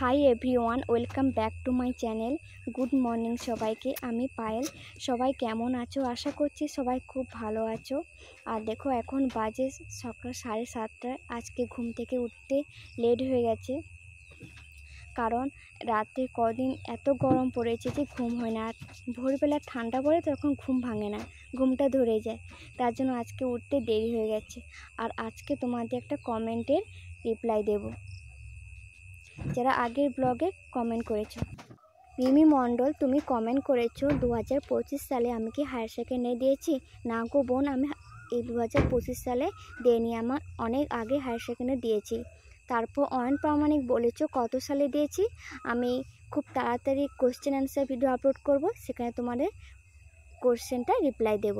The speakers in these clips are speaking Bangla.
Hi everyone, welcome back to my channel. Good morning সবাইকে, আমি পায়েল। সবাই কেমন আছো? আশা করছি সবাই খুব ভালো আছো। আর দেখো, এখন বাজে সকাল 7:30। আজকে ঘুম থেকে উঠতে লেট হয়ে গেছে, কারণ রাতে কদিন এত গরম পড়েছে যে ঘুম হয় না। আর ভোরবেলা ঠান্ডা পড়ে, তখন ঘুম ভাঙে না, ঘুমটা ধরে যায়। তার জন্য আজকে উঠতে দেরি হয়ে গেছে। আর আজকে তোমাদের একটা কমেন্টের রিপ্লাই দেব, যারা আগের ব্লগে কমেন্ট করেছো। রিমি মণ্ডল, তুমি কমেন্ট করেছো 2025 সালে আমি কি হায়ার সেকেন্ডারি দিয়েছি? না গো বোন, আমি এই 2025 সালে দিইনি, আমার অনেক আগে হায়ার সেকেন্ডারি দিয়েছি। তারপর অয়ন প্রামাণিক বলেছো কত সালে দিয়েছি। আমি খুব তাড়াতাড়ি কোশ্চেন অ্যান্সার ভিডিও আপলোড করব, সেখানে তোমাদের কোশ্চেনটা রিপ্লাই দেব।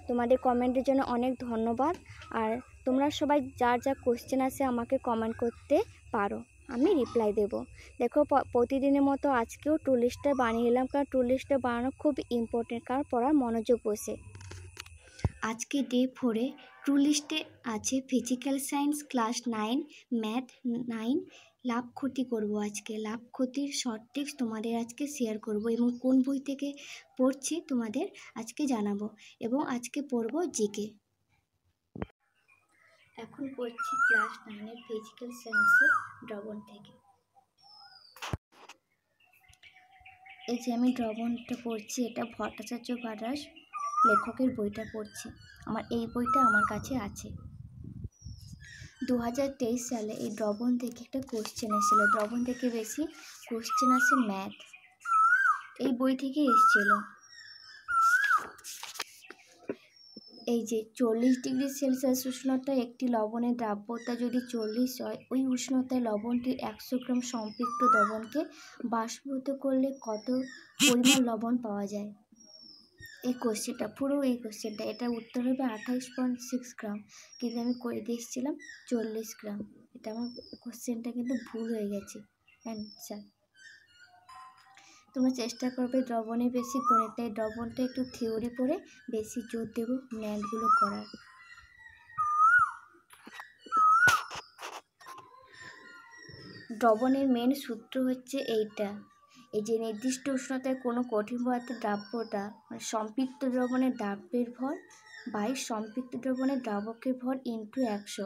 তোমাদের কমেন্টের জন্য অনেক ধন্যবাদ। আর তোমরা সবাই যার যা কোশ্চেন আছে আমাকে কমেন্ট করতে পারো, আমি রিপ্লাই দেব। দেখো, প্রতিদিনের মতো আজকেও টু লিস্টটা বানিয়ে নিলাম, কারণ টু লিস্টটা বানানো খুব ইম্পর্টেন্ট, কারণ পড়ার মনোযোগ বসে। আজকে ডে 4-এ টু লিস্টে আছে ফিজিক্যাল সায়েন্স ক্লাস 9, ম্যাথ 9। লাভ ক্ষতি করব আজকে। লাভ ক্ষতির শর্ট টিপস তোমাদের আজকে শেয়ার করব, এবং কোন বই থেকে পড়ছি তোমাদের আজকে জানাবো। এবং আজকে পড়ব জিকে। এখন পড়ছি ক্লাস 9-এর ফিজিক্যাল সায়েন্সের ড্রবন থেকে। এই যে আমি ড্রবনটা পড়ছি, এটা ভট্টাচার্য গাদাস লেখকের বইটা পড়ছি। এই বইটা আমার কাছে আছে। 2023 সালে এই ড্রবন থেকে একটা কোশ্চেন এসেছিল। ড্রবন থেকে বেশি কোশ্চেন আসে ম্যাথ, এই বই থেকে এসেছিল। এই যে 40 ডিগ্রি সেলসিয়াস উষ্ণতায় একটি লবণের দ্রাব্যতা যদি 40 হয়, ওই উষ্ণতায় লবণটি 100 গ্রাম সম্পৃক্ত দ্রবণকে বাষ্পীভূত করলে কত পরিমাণ লবণ পাওয়া যায়? এই কোশ্চেনটা এটা উত্তর হবে 28.6 গ্রাম, কিন্তু আমি করে দিয়েছিলাম 40 গ্রাম। এটা আমার কোশ্চেনটা কিন্তু ভুল হয়ে গেছে অ্যান্সার। তোমরা চেষ্টা করবে দ্রবণে বেশি গণিতটাই, দ্রবণটা একটু থিওরি পড়ে বেশি জোর দেব ম্যাথগুলো করার। দ্রবণের মেন সূত্র হচ্ছে এইটা, এই যে নির্দিষ্ট উষ্ণতায় কোনো কঠিন পদার্থের দ্রাব্যতা, সম্পৃক্ত দ্রবণের দ্রাব্যের ভর বাই সম্পৃক্ত দ্রবণের দ্রাবকের ভর ইন্টু 100।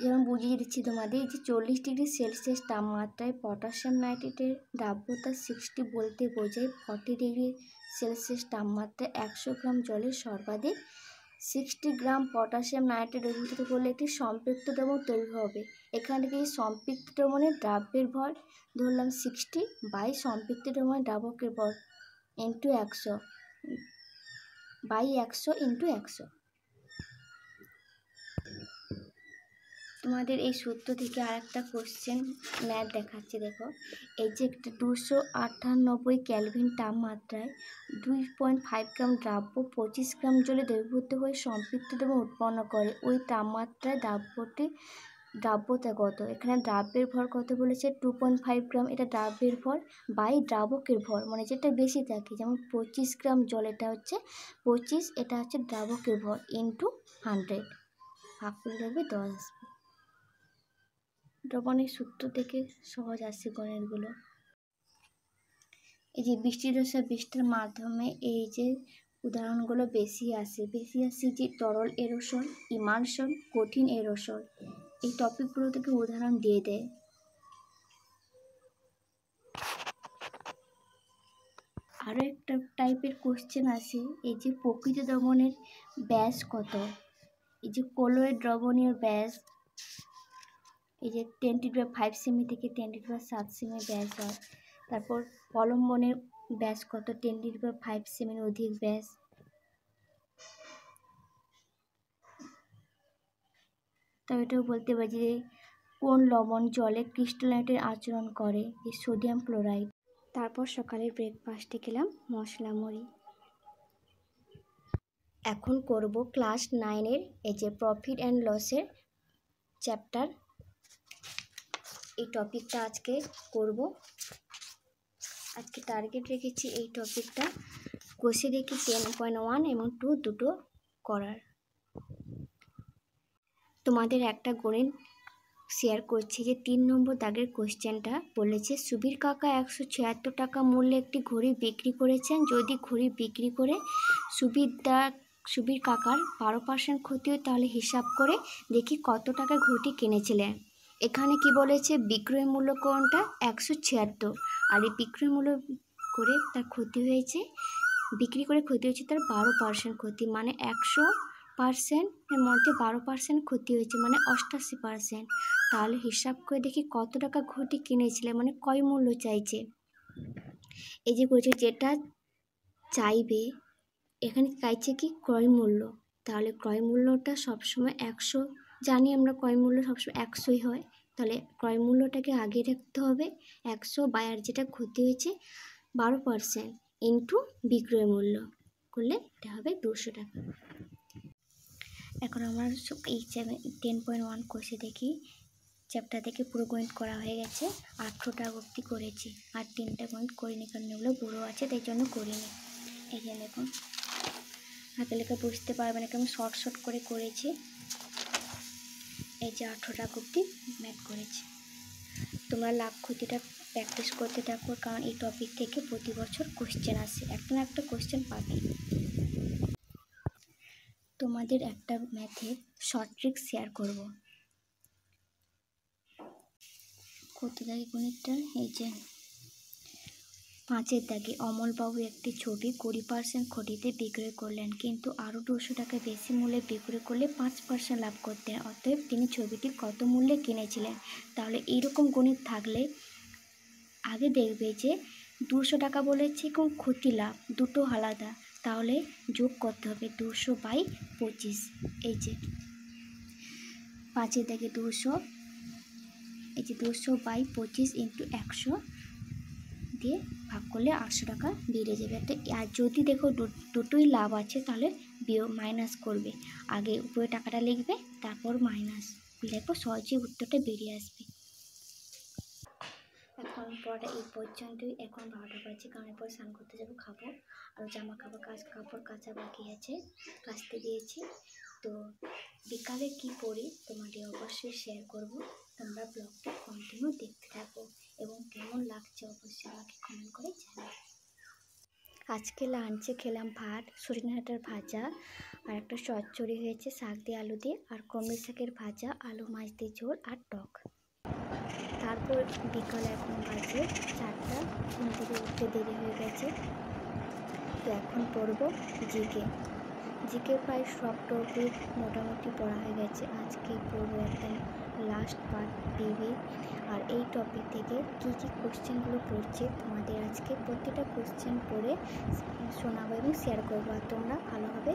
যেমন বুঝিয়ে দিচ্ছি তোমাদের, যে 40 ডিগ্রি সেলসিয়াস তাপমাত্রায় পটাশিয়াম নাইট্রেটের দ্রাব্যতা 60 বলতে বোঝায় 40 ডিগ্রি সেলসিয়াস তাপমাত্রায় 100 গ্রাম জলের সর্বাধিক 60 গ্রাম পটাশিয়াম নাইট্রেট দ্রবীভূত করলে একটি সম্পৃক্ত দ্রবণ তৈরি হবে। এখান থেকে এই সম্পৃক্ত দ্রবণের দ্রাব্যের ভর ধরলাম 60 বাই সম্পৃক্ত দ্রবণের দ্রাবকের ভর ইন্টু 100 বাই 100 ইন্টু 100। তোমাদের এই সূত্র থেকে আরেকটা কোশ্চেন ম্যাথ দেখাচ্ছি, দেখো। এই যে একটা 298 ক্যালভিন তাপমাত্রায় 2.5 গ্রাম দ্রাব্য 25 গ্রাম জলে দ্রবীভূত হয়ে সম্পৃক্ত দ্রবণ উৎপন্ন করে, ওই তাপমাত্রায় দ্রাব্যতা কত? এখানে দ্রাব্যের ভর কত বলেছে? 2.5 গ্রাম, এটা দ্রাব্যের ভর বাই দ্রাবকের ভর, মানে যেটা বেশি থাকে, যেমন 25 গ্রাম জল, এটা হচ্ছে 25, এটা হচ্ছে দ্রাবকের ভর ইন্টু 100, ভাগ করে দেবে 10 আসবে। দ্রবণের সূত্র থেকে সহজ আসছে গণিতগুলো। এই যে বৃষ্টির মাধ্যমে এই যে উদাহরণগুলো বেশি আসে যে তরল এরোসল, ইমালশন, কঠিন এরোসল, এই টপিকগুলো থেকে উদাহরণ দিয়ে দেয়। আরও একটা টাইপের কোশ্চেন আসে, এই যে প্রকৃত দ্রবণের ব্যাস কত? এই যে কলোয়েড দ্রবণীয় ব্যাস, এই যে 10⁵ সেমি থেকে 10⁵ সেমি ব্যাস হয়। তারপর অবলম্বনের ব্যাস কত? 10⁵ সেমির অধিক ব্যাস। তবে এটাও বলতে পারি যে কোন লবণ জলে ক্রিস্টালাইটের আচরণ করে? যে সোডিয়াম ক্লোরাইড। তারপর সকালের ব্রেকফাস্টে খেলাম মশলা মুড়ি। এখন করব ক্লাস 9-এর এই যে প্রফিট অ্যান্ড লসের চ্যাপ্টার, এই টপিকটা আজকে করব। আজকে টার্গেট রেখেছি এই টপিকটা কষে রেখে 10.1 এবং 2 দুটো করার। তোমাদের একটা গণিত শেয়ার করছি যে 3 নম্বর দাগের কোশ্চেনটা বলেছে সুবীর কাকা 176 টাকা মূল্যে একটি ঘড়ি বিক্রি করেছেন। যদি ঘড়ি বিক্রি করে সুবীর কাকার 12% ক্ষতি হয়, তাহলে হিসাব করে দেখি কত টাকা ঘড়িটি কিনেছিলেন। এখানে কি বলেছে, বিক্রয় মূল্য কোনটা 176, আর এই বিক্রয় মূল্য করে তার ক্ষতি হয়েছে, বিক্রি করে ক্ষতি হয়েছে তার 12% ক্ষতি, মানে 100%-এর মধ্যে 12% ক্ষতি হয়েছে, মানে 88%। তাহলে হিসাব করে দেখি কত টাকা ঘটি কিনেছিলে, মানে কয় মূল্য চাইছে। এই যে বলছে যেটা চাইবে, এখানে চাইছে কি ক্রয় মূল্য, তাহলে ক্রয় মূল্যটা সবসময় 100, জানি আমরা ক্রয় মূল্য সবসময় 100ই হয়, তাহলে ক্রয় মূল্যটাকে আগে রাখতে হবে 100, আর যেটা ক্ষতি হয়েছে 12% ইন্টু বিক্রয় মূল্য করলে এটা হবে 200 টাকা। এখন আমরা এই 10.1 কোর্সে দেখি, চ্যাপ্টার থেকে পুরো গণিত করা হয়ে গেছে, 18টা অবধি করেছি, আর 3টা গণিত করিনি, কারণ এগুলো বড় আছে তাই জন্য করিনি। এই যে দেখুন, হাতে লেখা বুঝতে পারবে না, আমি শর্ট করে করেছি। এই যে 18টা অবধি ম্যাথ করেছি। তোমরা লাভ ক্ষতিটা প্র্যাকটিস করতে থাকো, কারণ এই টপিক থেকে প্রতি বছর কোশ্চেন আসে, একটা না একটা কোশ্চেন পাবে। তোমাদের একটা ম্যাথের শর্ট ট্রিক শেয়ার করব। কত দাগে গণিতটা, এই যে 5-এর দাগে অমলবাবু একটি ছবি 20% ক্ষতিতে বিক্রয় করলেন, কিন্তু আরও 200 টাকা বেশি মূল্যে বিক্রয় করলে 5% লাভ করতেন। অতএব তিনি ছবিটি কত মূল্যে কিনেছিলেন। তাহলে এইরকম গণিত থাকলে আগে দেখবে যে 200 টাকা বলেছে এবং ক্ষতি লাভ দুটো আলাদা, তাহলে যোগ করতে হবে 200/25। এই যে 5-এর দাগে 200, এই যে 200/25 ইন্টু 100 দিয়ে ভাগ করলে 800 টাকা বেড়ে যাবে। আর যদি দেখো দুটোই লাভ আছে, তাহলে মাইনাস করবে, আগে উপরে টাকাটা লিখবে, তারপর মাইনাস লিখবো, সহজেই উত্তরটা বেরিয়ে আসবে। এখন পরে এই পর্যন্তই। এখন 12টা বাজে, কারণ এরপর স্নান করতে যাবো, খাবো, আর জামা কাপড় কাচা বাকি আছে, কাচতে দিয়েছি। তো বিকালে কি করি তোমাদের অবশ্যই শেয়ার করব, তোমরা ব্লগটা কন্টিনিউ দেখতে থাকো, এবং কেমন লাগছে অবশ্যই আমাকে কমেন্ট করে জানাও। আজকে লাঞ্চে খেলাম ভাত, সজনে ডাঁটার ভাজা, আর একটা চচ্চড়ি হয়েছে শাক দিয়ে আলু দিয়ে, আর কুমড়ো শাকের ভাজা, আলু মাছ দিয়ে ঝোল, আর টক। তারপর বিকাল এখন বাজে 4টা, ঘুম থেকে উঠতে দেরি হয়ে গেছে। তো এখন পড়বো জিকে প্রায় সব টপিক মোটামুটি পড়া হয়ে গেছে। আজকে পড়বো একদম লাস্ট পার্ট বিবি, আর এই টপিক থেকে কী কী কোশ্চেনগুলো পড়ছে তোমাদের আজকে প্রতিটা কোশ্চেন পড়ে শোনাবো এবং শেয়ার করবো, আর তোমরা ভালোভাবে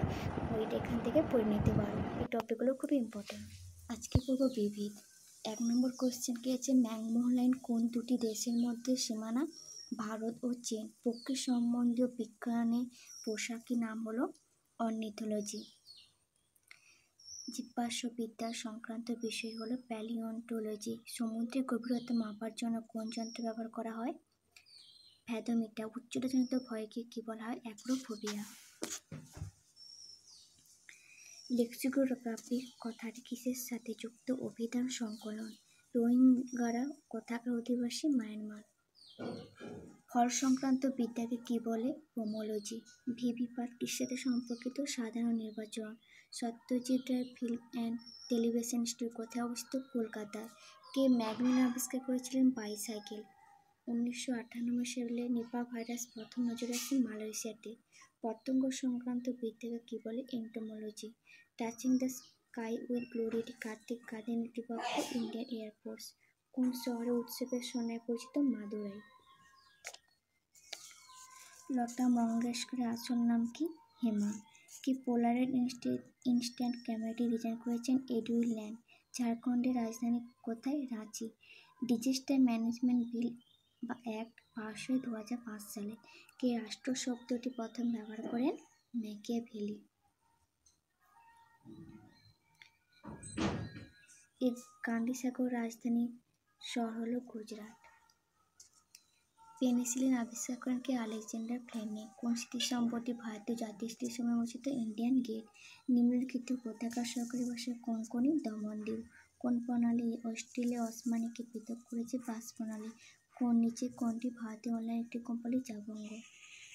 ওইটা এখান থেকে পড়ে নিতে পারো। এই টপিকগুলো খুবই ইম্পর্টেন্ট। আজকে পড়বো বিবি। 1 নম্বর কোশ্চেন কি আছে, ম্যাকমোহন লাইন কোন দুটি দেশের মধ্যে সীমানা, ভারত ও চীন। প্রকৃতি সম্বন্ধীয় বিজ্ঞানে পোশাকি নাম হলো অর্নিথোলজি। জীবাশ্মবিদ্যা সংক্রান্ত বিষয় হলো প্যালিওন্টোলজি। সমুদ্রের গভীরতা মাপার জন্য কোন যন্ত্র ব্যবহার করা হয়, ভ্যাদোমিটার। উচ্চতাজনিত ভয়কে কি বলা হয়, অ্যাগ্রোফোবিয়া। লেক্সিকোগ্রাফি কথাটি কিসের সাথে যুক্ত, অভিধান সংকলন। রোহিঙ্গারা কোথাকার অধিবাসী, মায়ানমার। ফল সংক্রান্ত বিদ্যাকে কি বলে, পোমোলজি। ভিভিপাট কিসের সাথে সম্পর্কিত, সাধারণ নির্বাচন। Satyajit Ray film and television institute কোথায় অবস্থিত, কলকাতায়। কে ম্যাগনিন আবিষ্কার করেছিলেন, বাইসাইকেল। 1998 সালে নিপা ভাইরাস প্রথম নজরে আসে মালয়েশিয়াতে। পতঙ্গ সংক্রান্ত বিদ্যাকে কি বলে, entomology. Touching the sky with glory Kartik garden কর্তৃপক্ষ, ইন্ডিয়ান এয়ারফোর্স। কোন শহরে উৎসবের সন্ধ্যায় পরিচিত, মাদুরাই। লতা মঙ্গেশকরের আসল নাম কি, হেমা। কি পোলারয়েড ইনস্ট্যান্ট ক্যামেরাটি ডিজাইন করেছেন, এডুইন ল্যান্ড। ঝাড়খণ্ডের রাজধানী কোথায়, রাঁচি। ডিজাস্টার ম্যানেজমেন্ট বিল বা অ্যাক্ট পাস হয় 2005 সালে। কে রাষ্ট্র শব্দটি প্রথম ব্যবহার করেন, ম্যাকিয়াভেলি। এই গান্ধী সাগর রাজধানী শহর হলো গুজরাট। পেনিসিলিন আবিষ্কার করেন কে? Alexander Fleming. কোন স্মৃতিস্তম্ভটি ভারতীয় জাতীয় স্মৃতিস্তম্ভের মসজিদ? Indian gate. নিম্নলিখিত কোথাকার সরকারি ভাষা কোঙ্কনি? দমনদ্বীপ। কোন প্রণালী অস্ট্রেলিয়া অসমানিকে পৃথক করেছে? বাস প্রণালী। নিচে কোনটি ভারতীয় অনলাইন একটি কোম্পানি? জাবঙ্গ।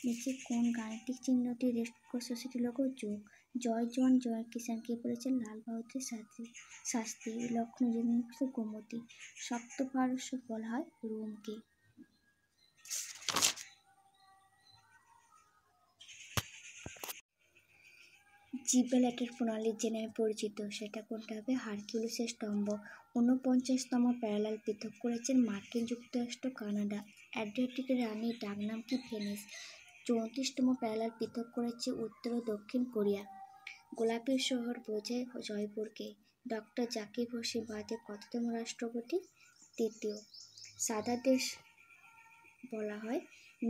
নিচে কোন গাণিতিক চিহ্নটি রেড ক্রস সোসাইটির লোগো? যোগ। জয় জওয়ান জয় কিষান কে বলেছেন? লাল বাহাদুর শাস্ত্রী। লক্ষ্ণৌ জেলা গোমতী। সপ্ত পারস্য বলা হয় রোমকে। জিব্রাল্টার প্রণালী যে নামে পরিচিত সেটা কোনটা হবে? হারকিউলিসের স্তম্ভ। ৪৯তম প্যারালাল পৃথক করেছেন মার্কিন যুক্তরাষ্ট্র, কানাডা। অ্যাড্রিয়াটিকের রানীর ডাকনাম কি? ভেনিস। ৩৪তম প্যারালাল পৃথক করেছে উত্তর ও দক্ষিণ কোরিয়া। গোলাপের শহর বোঝায় জয়পুরকে। ডক্টর জাকির হোসেন ভারতের কততম রাষ্ট্রপতি? তৃতীয়। সাদা দেশ বলা হয়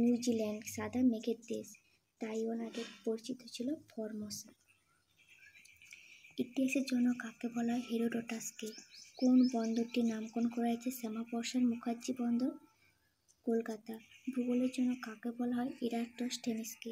নিউজিল্যান্ড। সাদা মেঘের দেশ। তাইওয়ান আগে পরিচিত ছিল ফরমোসা। ইতিহাসের জন্য কাকে বলা হয়? হেরোডোটাসকে। কোন বন্দরটির নামকরণ করা হয়েছে? শ্যামাপ্রসাদ মুখার্জি বন্দর, কলকাতা। ভূগোলের জন্য কাকে বলা হয়? ইরাটোস্থেনিসকে।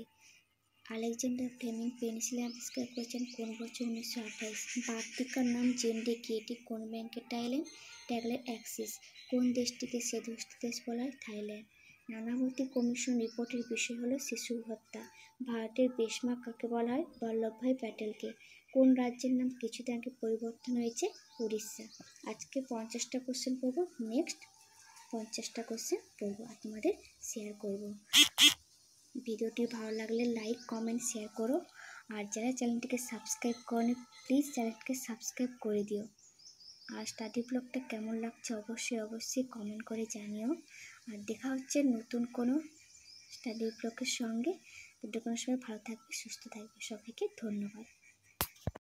আলেকজান্ডার ফ্লেমিং পেনিসিলিন আবিষ্কার করেছেন কোন বছর? 1928। বার্তিকার নাম জেন্ডে কি? এটি কোন ব্যাংকের ট্যাগলাইন অ্যাক্সিস। কোন দেশটিকে সেতুস্থ দেশ বলা হয়? থাইল্যান্ড। নানাবতী কমিশন রিপোর্টের বিষয় হলো শিশু হত্যা। ভারতের বেশমার্ক কাকে বলা হয়? বল্লভভাই প্যাটেলকে। কোন রাজ্যের নাম কিছুদিন আগে পরিবর্তন হয়েছে? উড়িষ্যা। আজকে 50টা কোশ্চেন পড়বো, নেক্সট 50টা কোশ্চেন পড়বো আর তোমাদের শেয়ার করব। ভিডিওটি ভালো লাগলে লাইক কমেন্ট শেয়ার করো, আর যারা চ্যানেলটিকে সাবস্ক্রাইব করনি প্লিজ চ্যানেলটিকে সাবস্ক্রাইব করে দিও। আর স্টাডি ব্লগটা কেমন লাগছে অবশ্যই কমেন্ট করে জানিও। আর দেখা হচ্ছে নতুন কোনো স্টাডি ব্লগের সঙ্গে। ততক্ষণ সবাই ভালো থাকবে, সুস্থ থাকবে। সবাইকে ধন্যবাদ।